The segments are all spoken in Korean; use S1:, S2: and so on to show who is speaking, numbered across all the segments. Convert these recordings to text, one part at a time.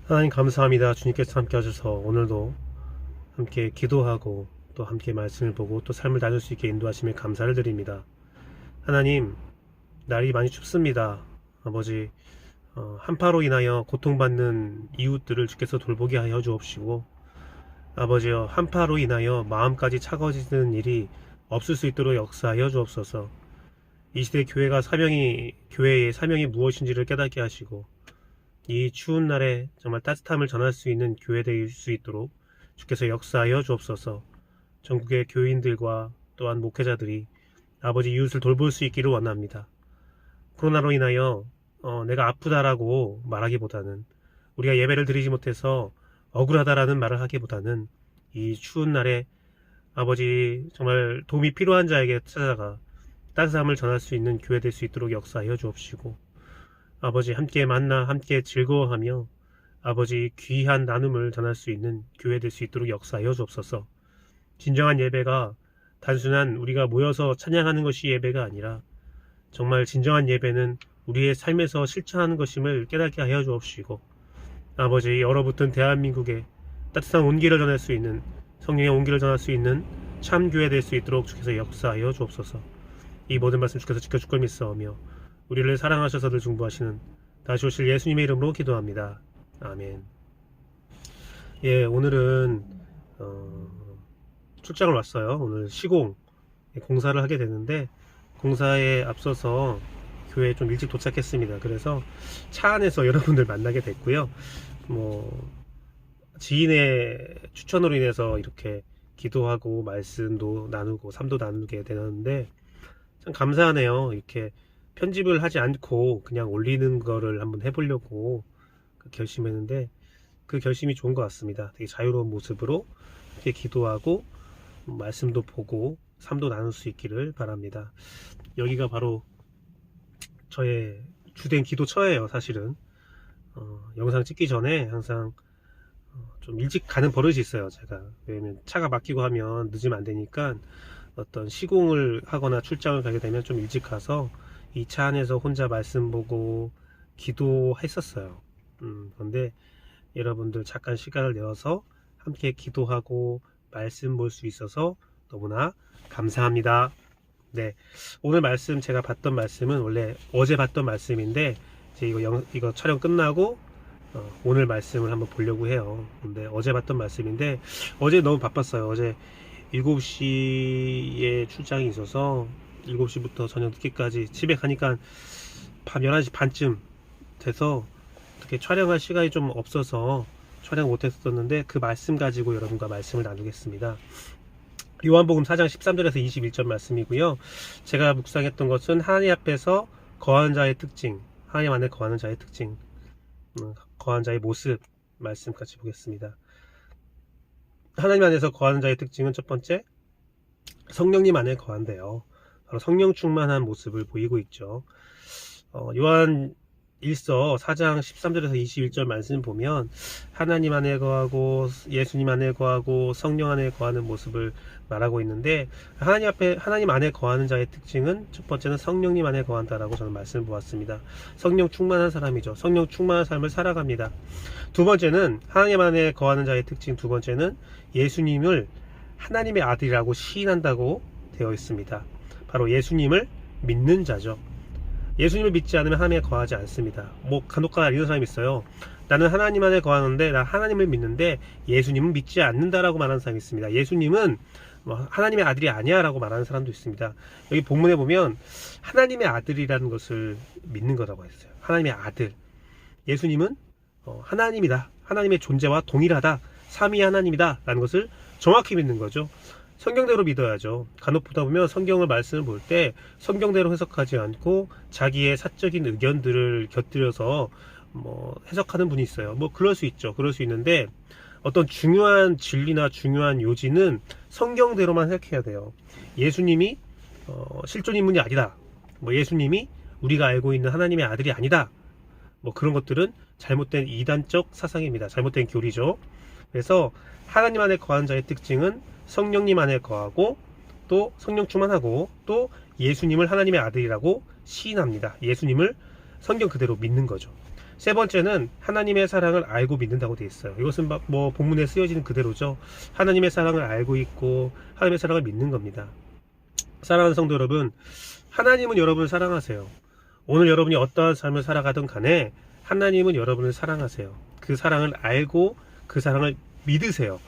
S1: 하나님 감사합니다. 주님께서 함께 하셔서 오늘도 함께 기도하고 또 함께 말씀을 보고 또 삶을 나눌 수 있게 인도하심에 감사를 드립니다. 하나님, 날이 많이 춥습니다. 아버지, 한파로 인하여 고통받는 이웃들을 주께서 돌보게 하여 주옵시고, 아버지여, 한파로 인하여 마음까지 차가워지는 일이 없을 수 있도록 역사하여 주옵소서. 이 시대 교회의 사명이 무엇인지를 깨닫게 하시고, 이 추운 날에 정말 따뜻함을 전할 수 있는 교회 될 수 있도록 주께서 역사하여 주옵소서. 전국의 교인들과 또한 목회자들이 아버지 이웃을 돌볼 수 있기를 원합니다. 코로나로 인하여 내가 아프다라고 말하기보다는, 우리가 예배를 드리지 못해서 억울하다라는 말을 하기보다는, 이 추운 날에 아버지 정말 도움이 필요한 자에게 찾아가 따뜻함을 전할 수 있는 교회 될 수 있도록 역사하여 주옵시고, 아버지 함께 만나 함께 즐거워하며 아버지 귀한 나눔을 전할 수 있는 교회 될 수 있도록 역사하여 주옵소서. 진정한 예배가 단순한 우리가 모여서 찬양하는 것이 예배가 아니라, 정말 진정한 예배는 우리의 삶에서 실천하는 것임을 깨닫게 하여 주옵시고, 아버지 얼어붙은 대한민국에 따뜻한 온기를 전할 수 있는, 성령의 온기를 전할 수 있는 참 교회 될 수 있도록 주께서 역사하여 주옵소서. 이 모든 말씀 주께서 지켜줄 걸 믿사오며 우리를 사랑하셔서 늘 중보하시는 다시 오실 예수님의 이름으로 기도합니다. 아멘. 예, 오늘은 출장을 왔어요. 오늘 시공 공사를 하게 되는데, 공사에 앞서서 교회에 좀 일찍 도착했습니다. 그래서 차 안에서 여러분들 만나게 됐고요. 지인의 추천으로 인해서 이렇게 기도하고 말씀도 나누고 삶도 나누게 되는데, 참 감사하네요. 이렇게 편집을 하지 않고 그냥 올리는 거를 한번 해보려고 결심했는데, 그 결심이 좋은 것 같습니다. 되게 자유로운 모습으로 이렇게 기도하고 말씀도 보고 삶도 나눌 수 있기를 바랍니다. 여기가 바로 저의 주된 기도처예요. 사실은 영상 찍기 전에 항상 좀 일찍 가는 버릇이 있어요. 제가 왜냐면 차가 막히고 하면 늦으면 안 되니까, 어떤 시공을 하거나 출장을 가게 되면 좀 일찍 가서 이 차 안에서 혼자 말씀 보고 기도했었어요. 그런데 여러분들 잠깐 시간을 내어서 함께 기도하고 말씀 볼 수 있어서 너무나 감사합니다. 네, 오늘 말씀, 제가 봤던 말씀은 원래 어제 봤던 말씀인데, 이제 이거 촬영 끝나고 오늘 말씀을 한번 보려고 해요. 근데 어제 봤던 말씀인데, 어제 너무 바빴어요. 어제 7시에 출장이 있어서 7시부터 저녁 늦게까지, 집에 가니까 밤 11시 반쯤 돼서 어떻게 촬영할 시간이 좀 없어서 촬영 못했었는데, 그 말씀 가지고 여러분과 말씀을 나누겠습니다. 요한복음 4장 13절에서 21절 말씀이고요. 제가 묵상했던 것은 하나님 앞에서 거하는 자의 특징, 하나님 안에 거하는 자의 특징, 거하는 자의 모습 말씀 같이 보겠습니다. 하나님 안에서 거하는 자의 특징은 첫 번째, 성령님 안에 거한대요. 바로 성령 충만한 모습을 보이고 있죠. 요한 1서 4장 13절에서 21절 말씀 보면 하나님 안에 거하고 예수님 안에 거하고 성령 안에 거하는 모습을 말하고 있는데, 하나님 안에 거하는 자의 특징은 첫 번째는 성령님 안에 거한다라고 저는 말씀을 보았습니다. 성령 충만한 사람이죠. 성령 충만한 삶을 살아갑니다. 두 번째는 하나님 안에 거하는 자의 특징, 두 번째는 예수님을 하나님의 아들이라고 시인한다고 되어 있습니다. 바로 예수님을 믿는 자죠. 예수님을 믿지 않으면 하나님에 거하지 않습니다. 간혹가다 이런 사람이 있어요. 나는 하나님 안에 거하는데, 나 하나님을 믿는데 예수님은 믿지 않는다라고 말하는 사람이 있습니다. 예수님은 하나님의 아들이 아니야 라고 말하는 사람도 있습니다. 여기 본문에 보면 하나님의 아들이라는 것을 믿는 거라고 했어요. 하나님의 아들, 예수님은 하나님이다, 하나님의 존재와 동일하다, 삼위 하나님이다 라는 것을 정확히 믿는 거죠. 성경대로 믿어야죠. 간혹 보다 보면 성경을 말씀을 볼 때 성경대로 해석하지 않고 자기의 사적인 의견들을 곁들여서 해석하는 분이 있어요. 그럴 수 있죠. 그럴 수 있는데, 어떤 중요한 진리나 중요한 요지는 성경대로만 해석해야 돼요. 예수님이 실존 인물이 아니다, 예수님이 우리가 알고 있는 하나님의 아들이 아니다, 그런 것들은 잘못된 이단적 사상입니다. 잘못된 교리죠. 그래서 하나님 안에 거하는 자의 특징은 성령님 안에 거하고, 또 성령 충만하고, 또 예수님을 하나님의 아들이라고 시인합니다. 예수님을 성경 그대로 믿는 거죠. 세 번째는 하나님의 사랑을 알고 믿는다고 되어 있어요. 이것은 뭐 본문에 쓰여지는 그대로죠. 하나님의 사랑을 알고 있고 하나님의 사랑을 믿는 겁니다. 사랑하는 성도 여러분, 하나님은 여러분을 사랑하세요. 오늘 여러분이 어떠한 삶을 살아가든 간에 하나님은 여러분을 사랑하세요. 그 사랑을 알고 그 사랑을 믿으세요.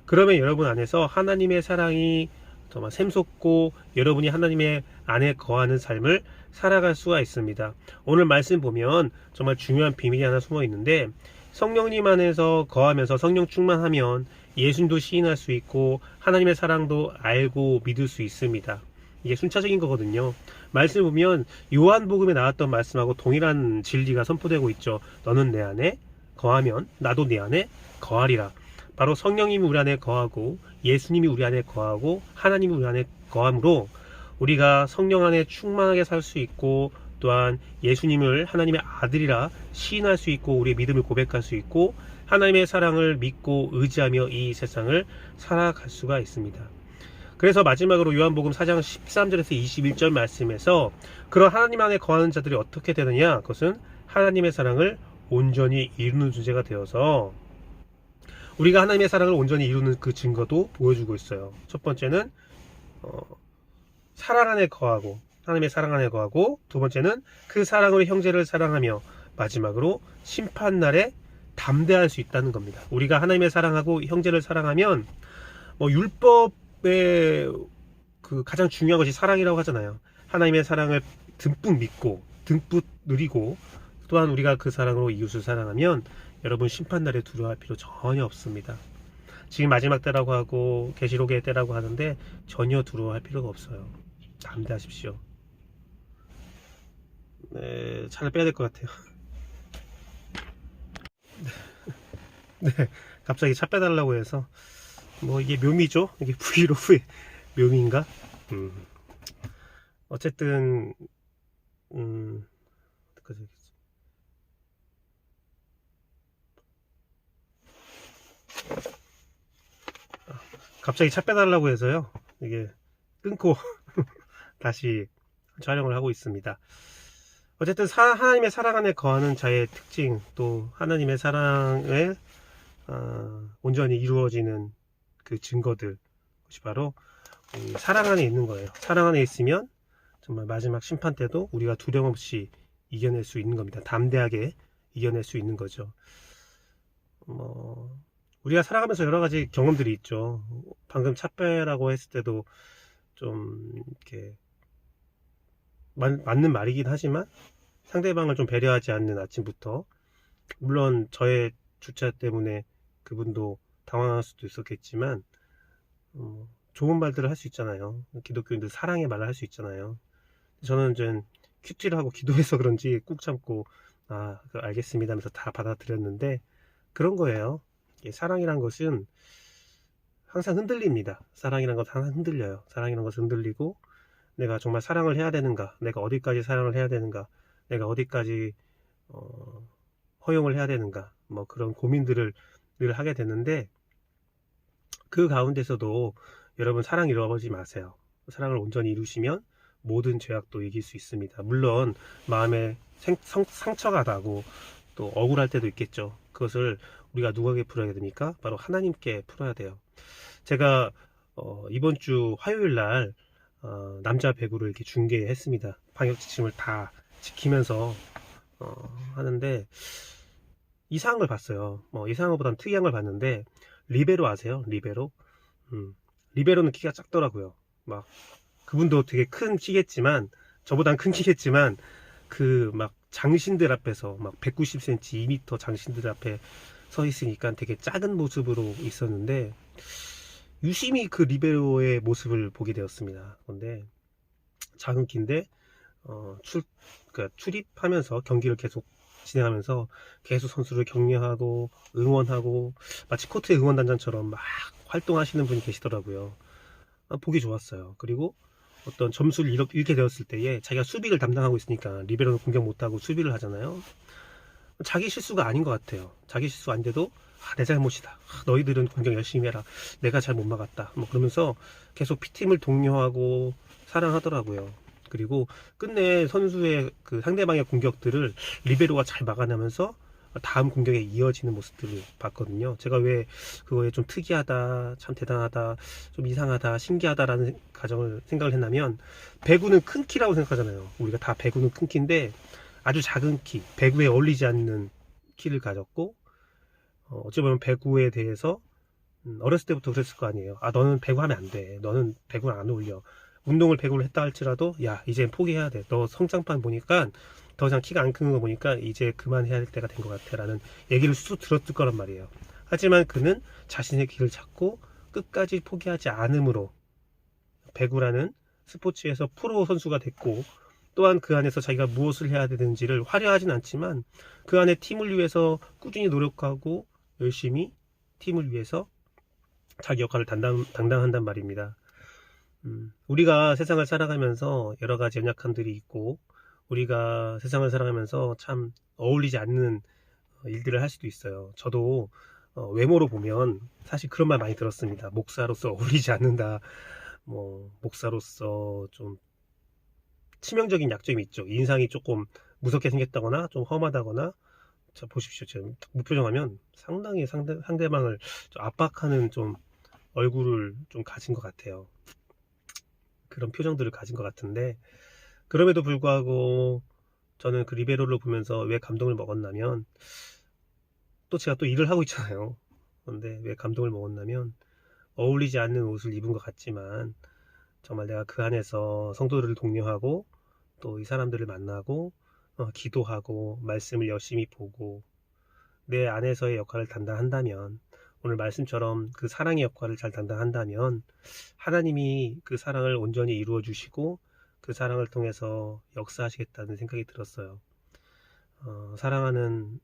S1: 그러면 여러분 안에서 하나님의 사랑이 정말 샘솟고 여러분이 하나님의 안에 거하는 삶을 살아갈 수가 있습니다. 오늘 말씀 보면 정말 중요한 비밀이 하나 숨어 있는데, 성령님 안에서 거하면서 성령 충만하면 예수님도 시인할 수 있고 하나님의 사랑도 알고 믿을 수 있습니다. 이게 순차적인 거거든요. 말씀 보면 요한복음에 나왔던 말씀하고 동일한 진리가 선포되고 있죠. 너는 내 안에 거하면 나도 네 안에 거하리라. 바로 성령님이 우리 안에 거하고 예수님이 우리 안에 거하고 하나님이 우리 안에 거함으로 우리가 성령 안에 충만하게 살 수 있고, 또한 예수님을 하나님의 아들이라 시인할 수 있고 우리의 믿음을 고백할 수 있고 하나님의 사랑을 믿고 의지하며 이 세상을 살아갈 수가 있습니다. 그래서 마지막으로 요한복음 4장 13절에서 21절 말씀에서 그런 하나님 안에 거하는 자들이 어떻게 되느냐, 그것은 하나님의 사랑을 온전히 이루는 존재가 되어서 우리가 하나님의 사랑을 온전히 이루는 그 증거도 보여주고 있어요. 첫 번째는 사랑 안에 거하고, 하나님의 사랑 안에 거하고, 두 번째는 그 사랑으로 형제를 사랑하며, 마지막으로 심판날에 담대할 수 있다는 겁니다. 우리가 하나님의 사랑하고 형제를 사랑하면 율법의 그 가장 중요한 것이 사랑이라고 하잖아요. 하나님의 사랑을 듬뿍 믿고 듬뿍 누리고, 또한 우리가 그 사랑으로 이웃을 사랑하면 여러분 심판날에 두려워할 필요 전혀 없습니다. 지금 마지막 때라고 하고 계시록의 때라고 하는데 전혀 두려워할 필요가 없어요. 담대하십시오. 네, 차를 빼야 될 것 같아요. 네, 갑자기 차 빼달라고 해서 이게 묘미죠? 이게 브이로그의 묘미인가? 어쨌든 갑자기 차 빼달라고 해서요, 이게 끊고 다시 촬영을 하고 있습니다. 어쨌든 하나님의 사랑 안에 거하는 자의 특징, 또 하나님의 사랑에 온전히 이루어지는 그 증거들, 그것이 바로 사랑 안에 있는 거예요. 사랑 안에 있으면 정말 마지막 심판 때도 우리가 두려움 없이 이겨낼 수 있는 겁니다. 담대하게 이겨낼 수 있는 거죠. 우리가 살아가면서 여러 가지 경험들이 있죠. 방금 차 빼라고 했을 때도 좀 이렇게 맞는 말이긴 하지만 상대방을 좀 배려하지 않는 아침부터, 물론 저의 주차 때문에 그분도 당황할 수도 있었겠지만 좋은 말들을 할 수 있잖아요. 기독교인들 사랑의 말을 할 수 있잖아요. 저는 좀 큐티를 하고 기도해서 그런지 꾹 참고 알겠습니다 하면서 다 받아들였는데, 그런 거예요. 사랑이란 것은 항상 흔들립니다. 사랑이란 것은 항상 흔들려요. 사랑이란 것은 흔들리고, 내가 정말 사랑을 해야 되는가, 내가 어디까지 사랑을 해야 되는가, 내가 어디까지 허용을 해야 되는가, 그런 고민들을 늘 하게 되는데, 그 가운데서도 여러분 사랑 잃어버리지 마세요. 사랑을 온전히 이루시면 모든 죄악도 이길 수 있습니다. 물론 마음에 상처가 나고 또 억울할 때도 있겠죠. 그것을 우리가 누구에게 풀어야 됩니까? 바로 하나님께 풀어야 돼요. 제가 이번 주 화요일 날 남자 배구를 이렇게 중계했습니다. 방역 지침을 다 지키면서 하는데 이상한 걸 봤어요. 이상한 것보다는 특이한 걸 봤는데, 리베로 아세요? 리베로? 리베로는 키가 작더라고요. 그분도 되게 큰 키겠지만, 저보단 큰 키겠지만, 장신들 앞에서 190cm, 2m 장신들 앞에 서 있으니까 되게 작은 모습으로 있었는데, 유심히 그 리베로의 모습을 보게 되었습니다. 그런데 작은 키인데 출입하면서 경기를 계속 진행하면서 계속 선수를 격려하고 응원하고 마치 코트의 응원단장처럼 막 활동하시는 분이 계시더라고요. 보기 좋았어요. 그리고 어떤 점수를 잃게 되었을 때에 자기가 수비를 담당하고 있으니까 리베로는 공격 못하고 수비를 하잖아요. 자기 실수가 아닌 것 같아요. 자기 실수 아닌데도 내 잘못이다, 너희들은 공격 열심히 해라, 내가 잘 못 막았다, 그러면서 계속 P팀을 독려하고 사랑하더라고요. 그리고 끝내 선수의 그 상대방의 공격들을 리베로가 잘 막아내면서 다음 공격에 이어지는 모습들을 봤거든요. 제가 왜 그거에 좀 특이하다, 참 대단하다, 좀 이상하다, 신기하다라는 가정을 생각을 했냐면, 배구는 큰 키라고 생각하잖아요. 우리가 다 배구는 큰 키인데 아주 작은 키, 배구에 어울리지 않는 키를 가졌고, 어찌 보면 배구에 대해서 어렸을 때부터 그랬을 거 아니에요. 아, 너는 배구 하면 안 돼. 너는 배구 안 어울려. 운동을 배구를 했다 할지라도, 야, 이제 포기해야 돼. 너 성장판 보니까 더 이상 키가 안 크는 거 보니까 이제 그만해야 할 때가 된 것 같아. 라는 얘기를 쑥 들었을 거란 말이에요. 하지만 그는 자신의 길을 찾고 끝까지 포기하지 않음으로 배구라는 스포츠에서 프로 선수가 됐고, 또한 그 안에서 자기가 무엇을 해야 되는지를 화려하진 않지만 그 안에 팀을 위해서 꾸준히 노력하고 열심히 팀을 위해서 자기 역할을 담당한단 말입니다. 우리가 세상을 살아가면서 여러 가지 연약함들이 있고, 우리가 세상을 살아가면서 참 어울리지 않는 일들을 할 수도 있어요. 저도 외모로 보면 사실 그런 말 많이 들었습니다. 목사로서 어울리지 않는다. 뭐 목사로서 좀 치명적인 약점이 있죠. 인상이 조금 무섭게 생겼다거나 좀 험하다거나. 자, 보십시오. 지금 무표정하면 상당히 상대방을 좀 압박하는 좀 얼굴을 좀 가진 것 같아요. 그런 표정들을 가진 것 같은데, 그럼에도 불구하고 저는 그 리베로를 보면서 왜 감동을 먹었냐면, 또 제가 또 일을 하고 있잖아요. 그런데 왜 감동을 먹었냐면, 어울리지 않는 옷을 입은 것 같지만 정말 내가 그 안에서 성도들을 독려하고 또 이 사람들을 만나고 기도하고 말씀을 열심히 보고 내 안에서의 역할을 담당한다면, 오늘 말씀처럼 그 사랑의 역할을 잘 담당한다면 하나님이 그 사랑을 온전히 이루어 주시고 그 사랑을 통해서 역사하시겠다는 생각이 들었어요. 사랑하는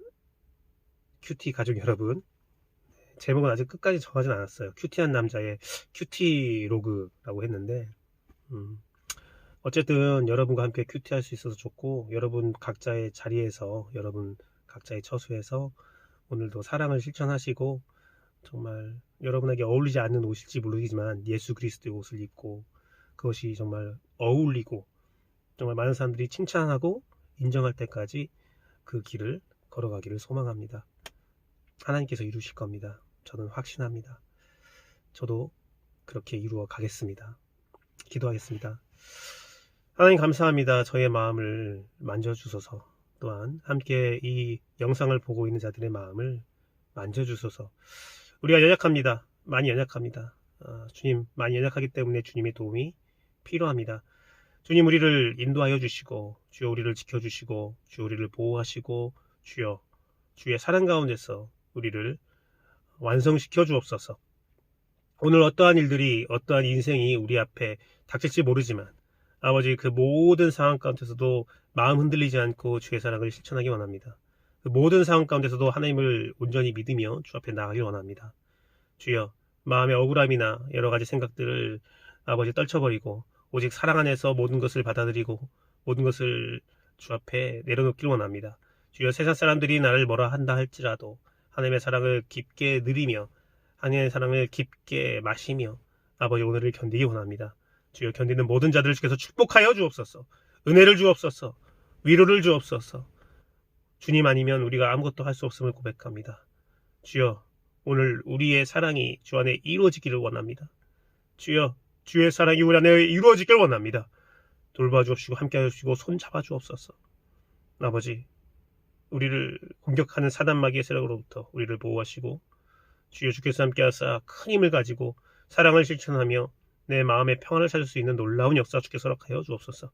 S1: 큐티 가족 여러분, 제목은 아직 끝까지 정하진 않았어요. 큐티한 남자의 큐티 로그라고 했는데, 어쨌든 여러분과 함께 큐티할 수 있어서 좋고, 여러분 각자의 자리에서, 여러분 각자의 처소에서 오늘도 사랑을 실천하시고, 정말 여러분에게 어울리지 않는 옷일지 모르겠지만 예수 그리스도의 옷을 입고 그것이 정말 어울리고 정말 많은 사람들이 칭찬하고 인정할 때까지 그 길을 걸어가기를 소망합니다. 하나님께서 이루실 겁니다. 저는 확신합니다. 저도 그렇게 이루어 가겠습니다. 기도하겠습니다. 하나님 감사합니다. 저의 마음을 만져주소서, 또한 함께 이 영상을 보고 있는 자들의 마음을 만져주소서. 우리가 연약합니다. 많이 연약합니다. 주님, 많이 연약하기 때문에 주님의 도움이 필요합니다. 주님, 우리를 인도하여 주시고, 주여 우리를 지켜주시고, 주여 우리를 보호하시고, 주여 주의 사랑 가운데서 우리를 완성시켜 주옵소서. 오늘 어떠한 일들이, 어떠한 인생이 우리 앞에 닥칠지 모르지만 아버지, 그 모든 상황 가운데서도 마음 흔들리지 않고 주의 사랑을 실천하기 원합니다. 그 모든 상황 가운데서도 하나님을 온전히 믿으며 주 앞에 나가길 원합니다. 주여, 마음의 억울함이나 여러 가지 생각들을 아버지 떨쳐버리고 오직 사랑 안에서 모든 것을 받아들이고 모든 것을 주 앞에 내려놓길 원합니다. 주여, 세상 사람들이 나를 뭐라 한다 할지라도 하나님의 사랑을 깊게 누리며 하나님의 사랑을 깊게 마시며 아버지 오늘을 견디기 원합니다. 주여, 견디는 모든 자들을 주께서 축복하여 주옵소서. 은혜를 주옵소서. 위로를 주옵소서. 주님 아니면 우리가 아무것도 할 수 없음을 고백합니다. 주여, 오늘 우리의 사랑이 주 안에 이루어지기를 원합니다. 주여, 주의 사랑이 우리 안에 이루어지기를 원합니다. 돌봐주옵시고 함께하여 주시고 손잡아 주옵소서. 아버지, 우리를 공격하는 사단 마귀의 세력으로부터 우리를 보호하시고 주여, 주께서 함께하사 큰 힘을 가지고 사랑을 실천하며 내 마음의 평안을 찾을 수 있는 놀라운 역사 주께서 허락하여 주옵소서.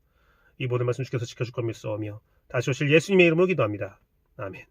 S1: 이 모든 말씀 주께서 지켜줄 것 믿사오며 다시 오실 예수님의 이름으로 기도합니다. 아멘.